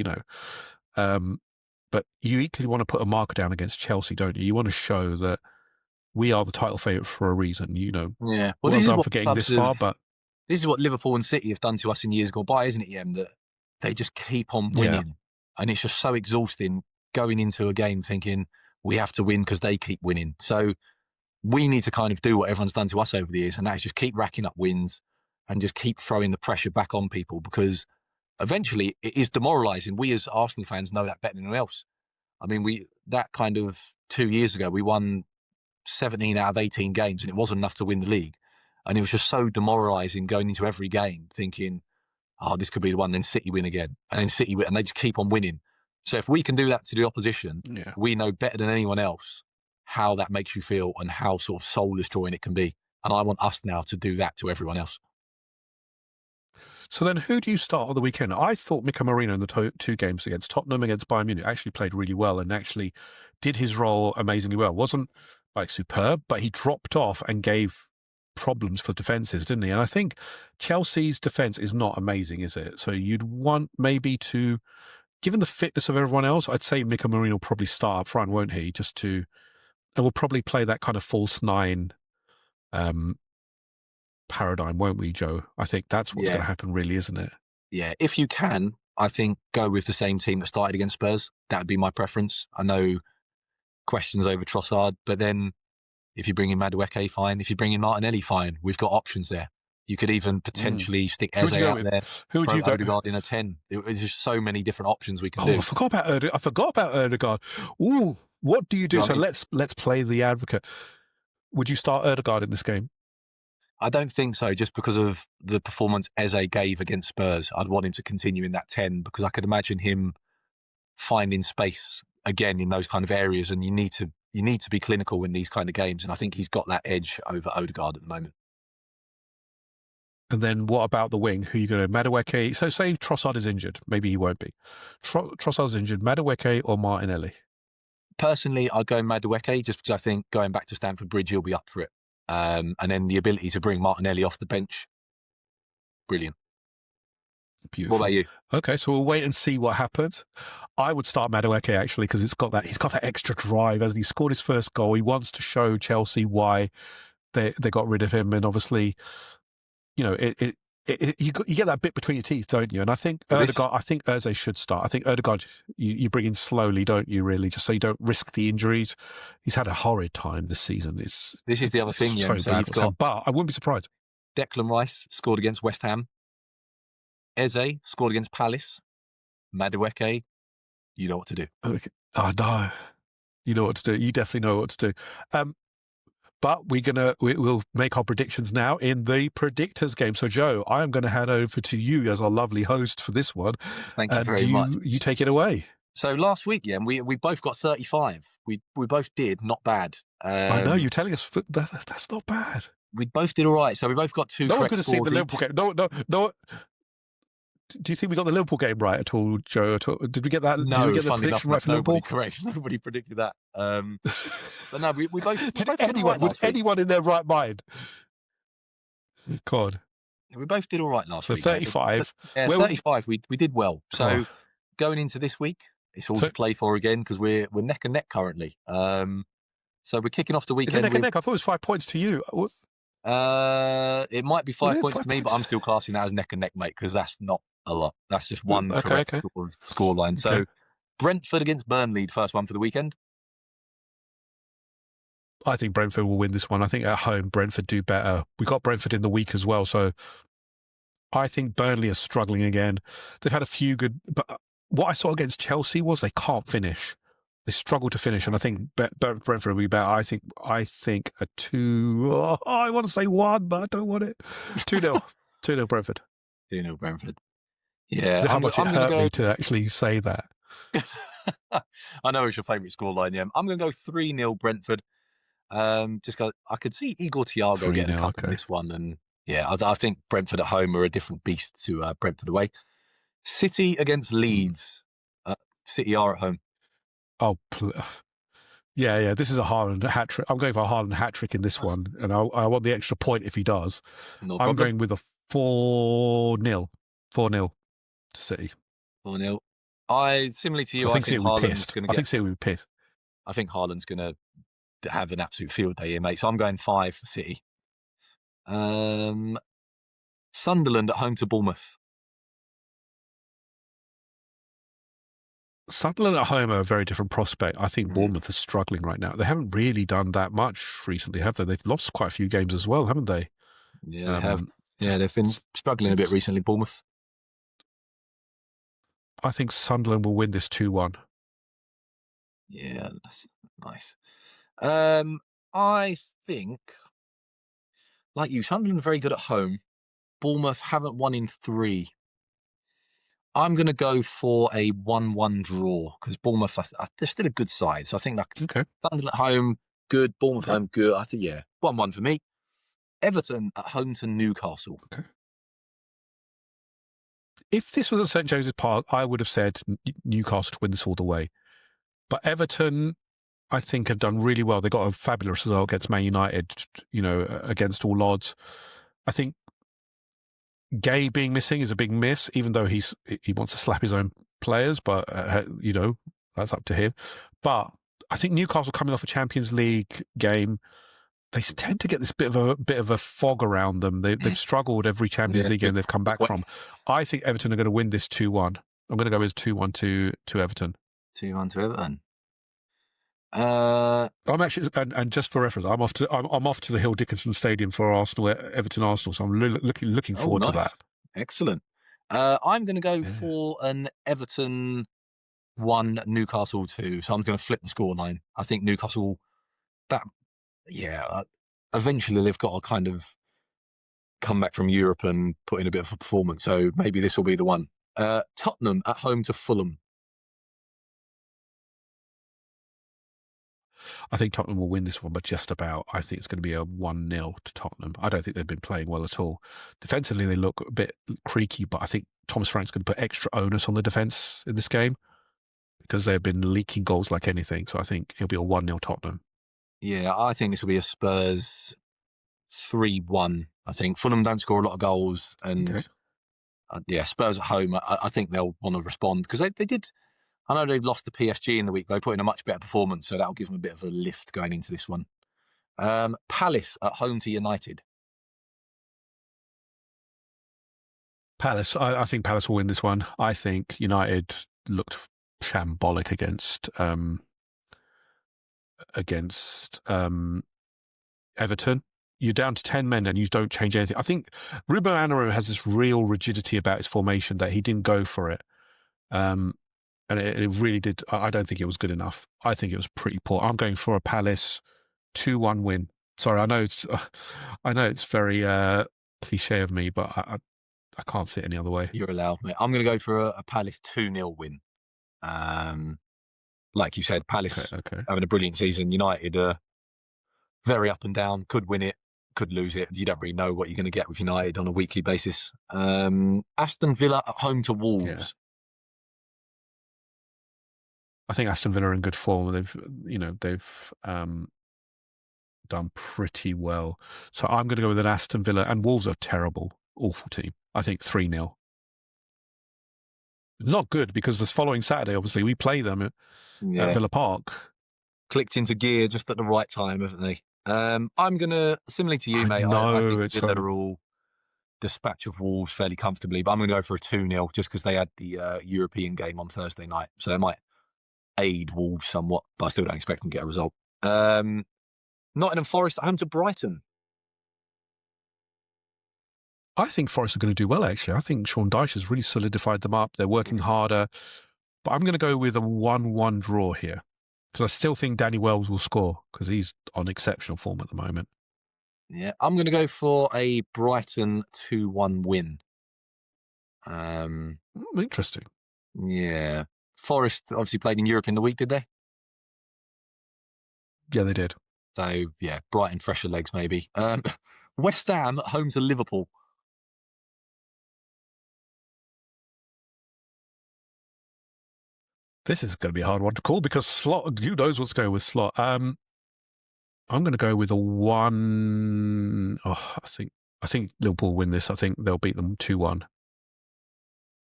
but you equally want to put a marker down against Chelsea, don't you? You want to show that we are the title favourite for a reason, Yeah. Well, this is for getting this far, but this is what Liverpool and City have done to us in years gone by, isn't it, Yem? That they just keep on winning, and it's just so exhausting going into a game thinking we have to win because they keep winning. So we need to kind of do what everyone's done to us over the years, and that is just keep racking up wins and just keep throwing the pressure back on people, because eventually it is demoralising. We as Arsenal fans know that better than anyone else. I mean, that kind of 2 years ago, we won 17 out of 18 games, and it wasn't enough to win the league. And it was just so demoralising going into every game thinking, this could be the one, then City win again. And then City win, and they just keep on winning. So if we can do that to the opposition, we know better than anyone else how that makes you feel and how sort of soul-destroying it can be. And I want us now to do that to everyone else. So then who do you start on the weekend? I thought Mika Marino in the two games against Tottenham, against Bayern Munich, actually played really well and actually did his role amazingly well. Wasn't like superb, but he dropped off and gave problems for defences, didn't he? And I think Chelsea's defence is not amazing, is it? So you'd want maybe to, given the fitness of everyone else, I'd say Mika Marino will probably start up front, won't he? And we'll probably play that kind of false nine paradigm, won't we, Joe? I think that's what's going to happen, really, isn't it? Yeah, if you can, I think go with the same team that started against Spurs. That would be my preference. I know questions over Trossard, but then if you bring in Madueke, fine. If you bring in Martinelli, fine. We've got options there. You could even potentially stick Eze out there. Who would you go? Odegaard in a 10. There's just so many different options we can do. I forgot about Odegaard. Ooh, what do you do? So let's play the advocate. Would you start Odegaard in this game? I don't think so, just because of the performance Eze gave against Spurs. I'd want him to continue in that 10, because I could imagine him finding space again in those kind of areas, and you need to be clinical in these kind of games, and I think he's got that edge over Odegaard at the moment. And then what about the wing? Who are you going to, Madueke? So say Trossard is injured. Maybe he won't be. Trossard's injured. Madueke or Martinelli? Personally, I'd go Madueke, just because I think going back to Stamford Bridge, he'll be up for it. And then the ability to bring Martinelli off the bench, brilliant. Beautiful. What about you? Okay, so we'll wait and see what happens. I would start Madueke actually because he's got that extra drive. As he scored his first goal, he wants to show Chelsea why they got rid of him, and obviously, you get that bit between your teeth, don't you? And I think I think Eze should start. I think Ødegaard, you bring in slowly, don't you? Really, just so you don't risk the injuries. He's had a horrid time this season. This is the other thing, so so bad you've got, but I wouldn't be surprised. Declan Rice scored against West Ham. Eze scored against Palace. Madueke, you know what to do. Okay. Oh no, you know what to do. You definitely know what to do. But we'll make our predictions now in the predictors game. So Joe, I am going to hand over to you as our lovely host for this one. Thank you very much. You take it away. So last week, we both got 35. We both did not bad. I know you're telling us that's not bad. We both did all right. So we both got two. No one correct could have seen the scores Liverpool game. No. Do you think we got the Liverpool game right at all, Joe? Did we get that? No, did we get the prediction right for Liverpool? Correct. Nobody predicted that. But no, we both. Would anyone in their right mind? God. We both did all right last week. 35. Yeah, 35. We did well. So going into this week, it's all to play for again because we're neck and neck currently. So we're kicking off the weekend. Is it neck and neck? I thought it was 5 points to you. It might be 5 points to me, but I'm still classing that as neck and neck, mate, because that's not a lot. That's just one correct sort of scoreline. So Brentford against Burnley, the first one for the weekend. I think Brentford will win this one. I think at home, Brentford do better. We got Brentford in the week as well, so I think Burnley are struggling again. They've had a few good, but what I saw against Chelsea was they can't finish. They struggle to finish, and I think Brentford will be better. I think a 2. Oh, I want to say 1, but I don't want it. 2-0. 2-0 Brentford. 2-0 Brentford. Yeah, how much it hurt me to actually say that. I know it's your favourite scoreline. Yeah, I'm going to go 3-0 Brentford. Just go. I could see Igor Thiago getting a couple in this one, and I think Brentford at home are a different beast to Brentford away. City against Leeds. City are at home. Oh, yeah. This is a Haaland hat trick. I'm going for a Haaland hat trick in this one, and I want the extra point if he does. I'm going with a 4-0. 4-0 to City. 4-0. Similarly to you, I think City will be pissed. I think City will be pissed. I think Haaland's going to have an absolute field day here, mate. So I'm going 5 for City. Sunderland at home to Bournemouth. Sunderland at home are a very different prospect. I think Bournemouth is struggling right now. They haven't really done that much recently, have they? They've lost quite a few games as well, haven't they? Yeah, they have. Yeah, they've been struggling a bit recently, Bournemouth. I think Sunderland will win this 2-1. Yeah, that's nice. I think, like you, Sunderland are very good at home. Bournemouth haven't won in 3. I'm going to go for a 1-1 draw because Bournemouth, they're still a good side. So I think Sunderland at home, good. Bournemouth at home, good. I think, 1-1 for me. Everton at home to Newcastle. Okay. If this was at St James's Park, I would have said Newcastle to win this all the way. But Everton, I think, have done really well. They got a fabulous result against Man United, against all odds. I think Gay being missing is a big miss, even though he wants to slap his own players, but that's up to him. But I think Newcastle coming off a Champions League game, they tend to get this bit of a fog around them. They've struggled every Champions League game they've come back from. I think Everton are going to win this 2-1. I'm going to go with 2-1 to Everton. 2-1 to Everton. I'm actually, and just for reference, I'm off to the Hill Dickinson Stadium for Everton Arsenal. So I'm looking forward to that. Excellent. I'm going to go for an Everton 1, Newcastle 2. So I'm going to flip the scoreline. I think Newcastle, eventually they've got to kind of come back from Europe and put in a bit of a performance. So maybe this will be the one. Tottenham at home to Fulham. I think Tottenham will win this one, but just about. I think it's going to be a 1-0 to Tottenham. I don't think they've been playing well at all. Defensively, they look a bit creaky, but I think Thomas Frank's going to put extra onus on the defence in this game because they've been leaking goals like anything. So I think it'll be a 1-0 Tottenham. Yeah, I think this will be a Spurs 3-1. I think Fulham don't score a lot of goals, and Spurs at home. I think they'll want to respond because they did. I know they've lost to PSG in the week, but they put in a much better performance, so that'll give them a bit of a lift going into this one. Palace at home to United. Palace. I think Palace will win this one. I think United looked shambolic against Everton. You're down to 10 men and you don't change anything. I think Ruben Amorim has this real rigidity about his formation that he didn't go for it. And it really did. I don't think it was good enough. I think it was pretty poor. I'm going for a Palace 2-1 win. Sorry, I know it's very cliche of me, but I can't see it any other way. You're allowed, mate. I'm going to go for a Palace 2-0 win. Like you said, Palace having a brilliant season. United very up and down. Could win it, could lose it. You don't really know what you're going to get with United on a weekly basis. Aston Villa at home to Wolves. Yeah. I think Aston Villa are in good form. They've done pretty well. So I'm going to go with an Aston Villa, and Wolves are a terrible, awful team. I think 3-0. Not good because this following Saturday, obviously, we play them at Villa Park. Clicked into gear just at the right time, haven't they? I'm going to, similarly to you, mate, I think Villa are all dispatch of Wolves fairly comfortably, but I'm going to go for a 2-0 just because they had the European game on Thursday night. So they might aid Wolves somewhat, but I still don't expect them to get a result. Nottingham Forest at home to Brighton. I think Forest are going to do well, actually. I think Sean Dyche has really solidified them up. They're working harder. But I'm going to go with a 1-1 draw here because I still think Danny Wells will score because he's on exceptional form at the moment. Yeah, I'm going to go for a Brighton 2-1 win. Interesting. Yeah. Forest obviously played in Europe in the week, did they? Yeah, they did. So, yeah, Brighton fresher legs maybe. West Ham at home to Liverpool. This is going to be a hard one to call because Slot, who knows what's going with Slot. I'm going to go with a 1. Oh, I think Liverpool win this. I think they'll beat them 2-1.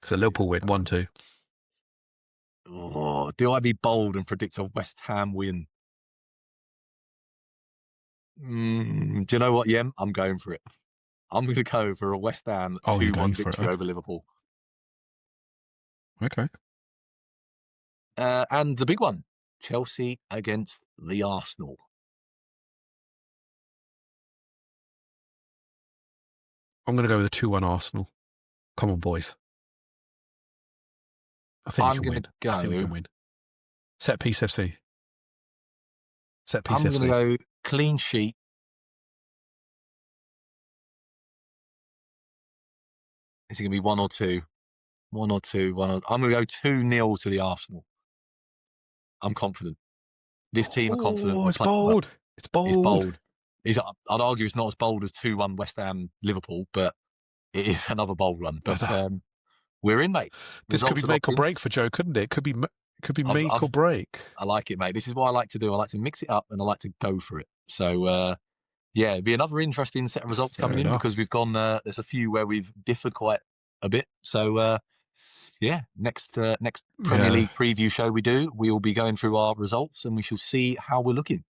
So Liverpool win 1-2. Oh, do I be bold and predict a West Ham win? Do you know what, Yem? I'm going for it. I'm going to go for a West Ham 2-1 victory over Liverpool. Okay. And the big one, Chelsea against the Arsenal. I'm going to go with a 2-1 Arsenal. Come on, boys. I think we can win. Set piece FC. Set piece FC. I'm going to go clean sheet. Is it going to be 1 or 2? 1 or 2. I'm going to go 2-0 to the Arsenal. I'm confident. This team are confident. Oh, it's bold. It's bold. I'd argue it's not as bold as 2-1 West Ham Liverpool, but it is another bold one. But we're in, mate. This could be make or break for Joe, couldn't it? It could be make or break. I like it, mate. This is what I like to do. I like to mix it up and I like to go for it. So, it'd be another interesting set of results coming in because we've gone, there's a few where we've differed quite a bit. So, next Premier League preview show we will be going through our results and we shall see how we're looking.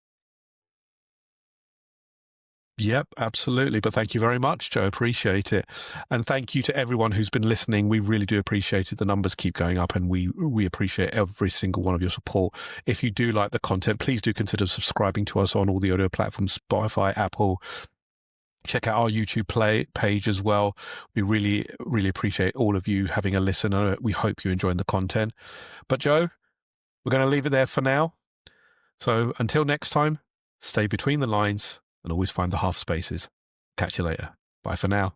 Yep, absolutely. But thank you very much, Joe. Appreciate it. And thank you to everyone who's been listening. We really do appreciate it. The numbers keep going up and we appreciate every single one of your support. If you do like the content, please do consider subscribing to us on all the audio platforms, Spotify, Apple. Check out our YouTube page as well. We really, really appreciate all of you having a listen. We hope you're enjoying the content. But Joe, we're going to leave it there for now. So until next time, stay between the lines and always find the half spaces. Catch you later. Bye for now.